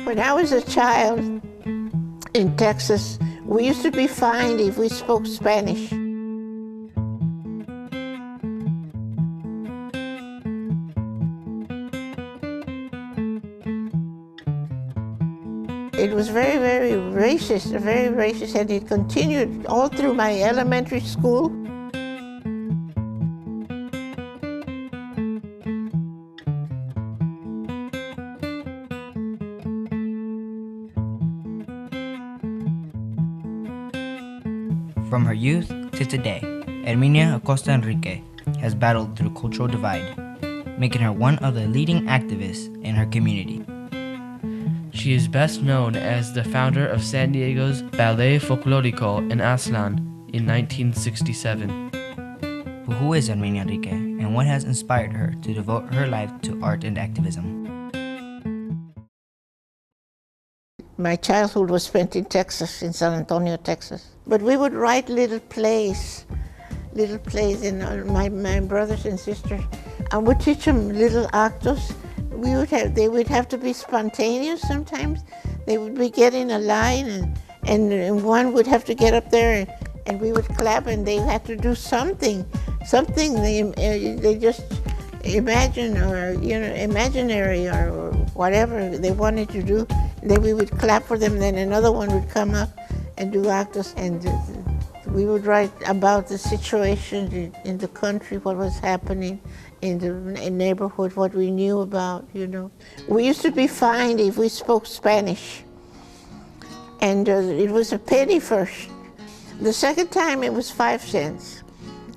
When I was a child in Texas, we used to be fined if we spoke Spanish. It was very, very racist, and it continued all through my elementary school. From her youth to today, Herminia Enrique has battled through cultural divide, making her one of the leading activists in her community. She is best known as the founder of San Diego's Ballet Folklorico in Aztlán in 1967. But who is Herminia Enrique, and what has inspired her to devote her life to art and activism? My childhood was spent in Texas, in San Antonio, Texas. But we would write little plays, and my brothers and sisters. I would teach them little actos. They would have to be spontaneous sometimes. They would be getting a line, and one would have to get up there, and we would clap, and they had to do something they just imagine, or imaginary, or whatever they wanted to do. Then we would clap for them, then another one would come up and do actos, and we would write about the situation in the country, what was happening in the neighborhood, what we knew about, We used to be fined if we spoke Spanish, and it was a penny first. The second time it was 5 cents,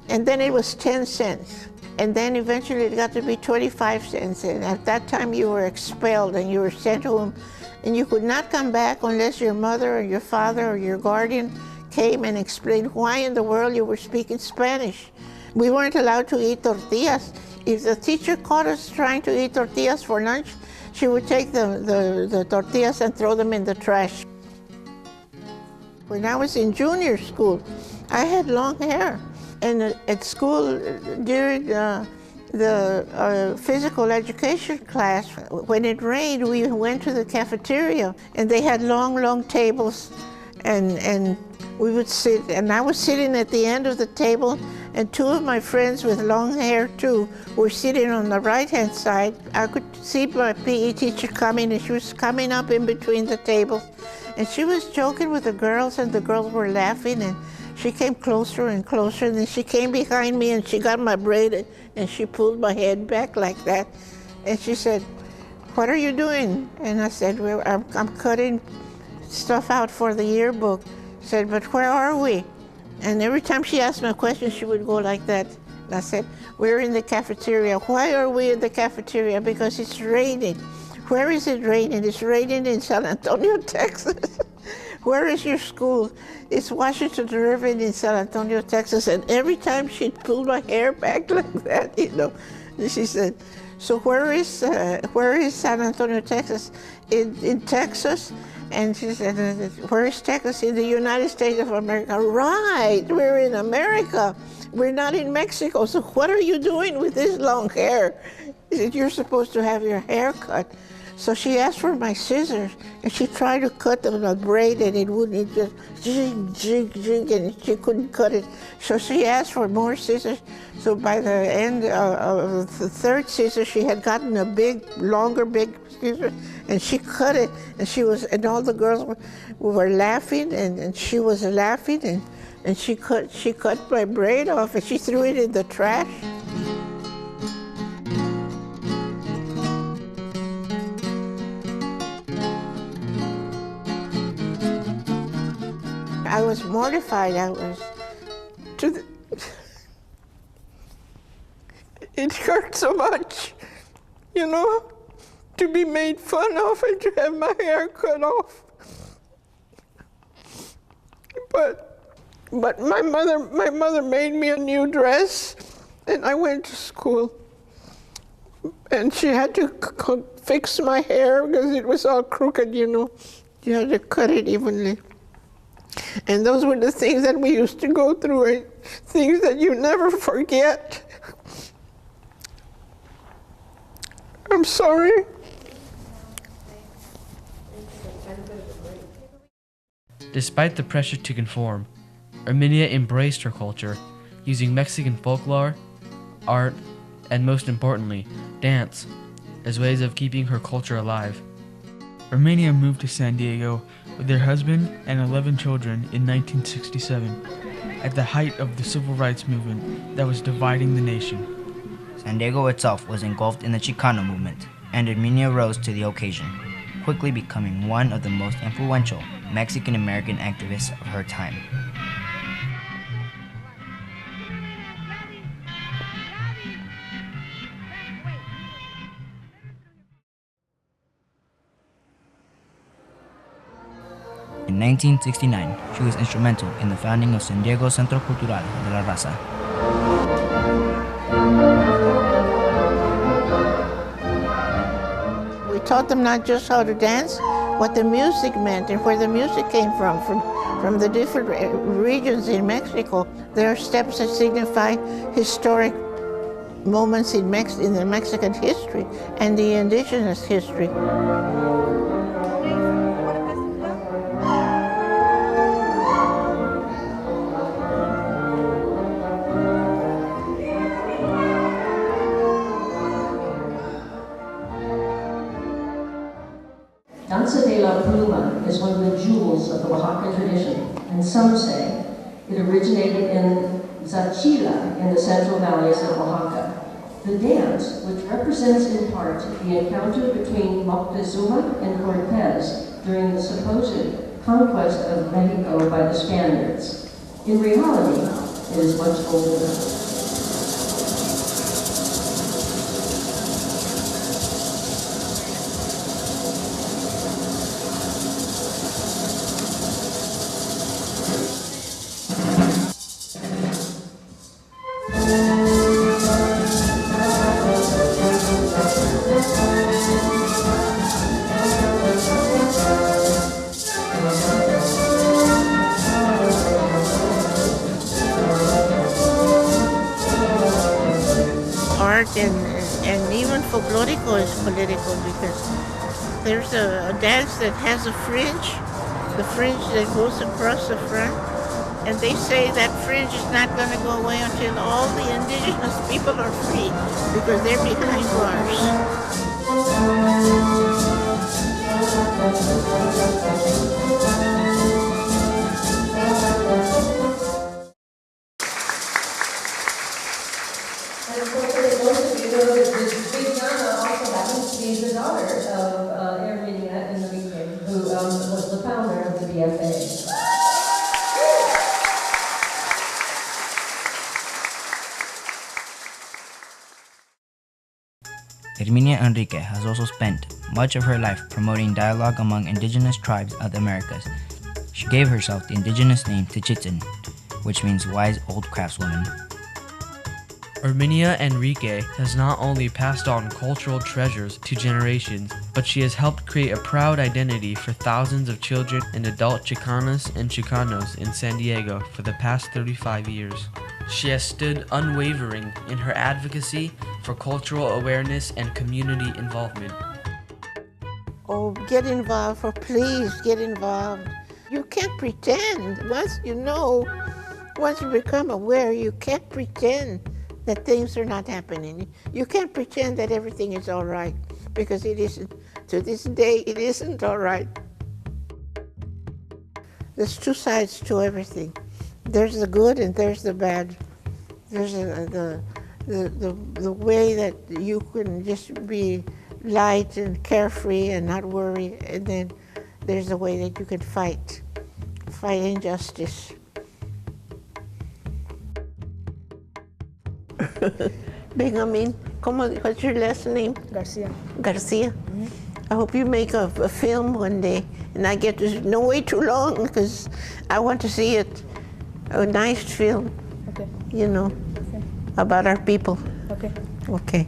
and then it was 10 cents. And then eventually it got to be 25 cents, and at that time you were expelled and you were sent home, and you could not come back unless your mother or your father or your guardian came and explained why in the world you were speaking Spanish. We weren't allowed to eat tortillas. If the teacher caught us trying to eat tortillas for lunch, she would take the tortillas and throw them in the trash. When I was in junior school, I had long hair. And at school, during the physical education class, when it rained, we went to the cafeteria, and they had long tables, and we would sit, and I was sitting at the end of the table, and 2 of my friends with long hair too were sitting on the right-hand side. I could see my PE teacher coming, and she was coming up in between the tables, and she was joking with the girls, and the girls were laughing, and she came closer and closer, and then she came behind me, and she got my braid, and she pulled my head back like that, and she said, "What are you doing?" And I said, "Well, I'm cutting stuff out for the yearbook." She said, "But where are we?" And every time she asked me a question, she would go like that. And I said, "We're in the cafeteria." "Why are we in the cafeteria?" "Because it's raining." "Where is it raining?" "It's raining in San Antonio, Texas." "Where is your school?" "It's Washington Irving in San Antonio, Texas." And every time she'd pull my hair back like that, and she said, "So where is San Antonio, Texas?" In Texas." And she said, "Where is Texas?" "In the United States of America." "Right, we're in America. We're not in Mexico. So what are you doing with this long hair?" She said, "You're supposed to have your hair cut." So she asked for my scissors, and she tried to cut them a braid, and it wouldn't, it just jig, and she couldn't cut it. So she asked for more scissors. So by the end of the 3rd scissor, she had gotten a longer scissor, and she cut it, and all the girls were laughing, and she was laughing, and she cut my braid off, and she threw it in the trash. I was mortified. It hurt so much, to be made fun of and to have my hair cut off. But my mother made me a new dress, and I went to school. And she had to fix my hair because it was all crooked, You had to cut it evenly. And those were the things that we used to go through, things that you never forget. I'm sorry. Despite the pressure to conform, Herminia embraced her culture, using Mexican folklore, art, and most importantly, dance, as ways of keeping her culture alive. Herminia moved to San Diego with her husband and 11 children in 1967, at the height of the civil rights movement that was dividing the nation. San Diego itself was engulfed in the Chicano movement, and Herminia rose to the occasion, quickly becoming one of the most influential Mexican-American activists of her time. In 1969, she was instrumental in the founding of San Diego Centro Cultural de la Raza. We taught them not just how to dance, what the music meant and where the music came from the different regions in Mexico. There are steps that signify historic moments in the Mexican history and the indigenous history. Danza de la Pluma is one of the jewels of the Oaxacan tradition, and some say it originated in Zachila in the Central Valleys of Oaxaca. The dance, which represents in part the encounter between Moctezuma and Cortez during the supposed conquest of Mexico by the Spaniards, in reality is much older. And even folklorico is political because there's a dance that has a fringe, the fringe that goes across the front, and they say that fringe is not going to go away until all the indigenous people are free because they're behind bars. And of course, most of you know that this big Nana also happens to be the daughter of Herminia Enrique, who was the founder of the BFA. Herminia Enrique has also spent much of her life promoting dialogue among indigenous tribes of the Americas. She gave herself the indigenous name Techitzin, which means wise old craftswoman. Herminia Enrique has not only passed on cultural treasures to generations, but she has helped create a proud identity for thousands of children and adult Chicanas and Chicanos in San Diego for the past 35 years. She has stood unwavering in her advocacy for cultural awareness and community involvement. Oh, get involved, or please get involved. You can't pretend. Once you become aware, you can't pretend that things are not happening. You can't pretend that everything is all right, because it isn't. To this day, it isn't all right. There's two sides to everything. There's the good and there's the bad. There's the way that you can just be light and carefree and not worry, and then there's the way that you can fight injustice. Benjamin, what's your last name? Garcia. Garcia. Mm-hmm. I hope you make a film one day, and I get to, no wait too long, because I want to see it. A nice film, Okay. you know, Okay. about our people. Okay. Okay.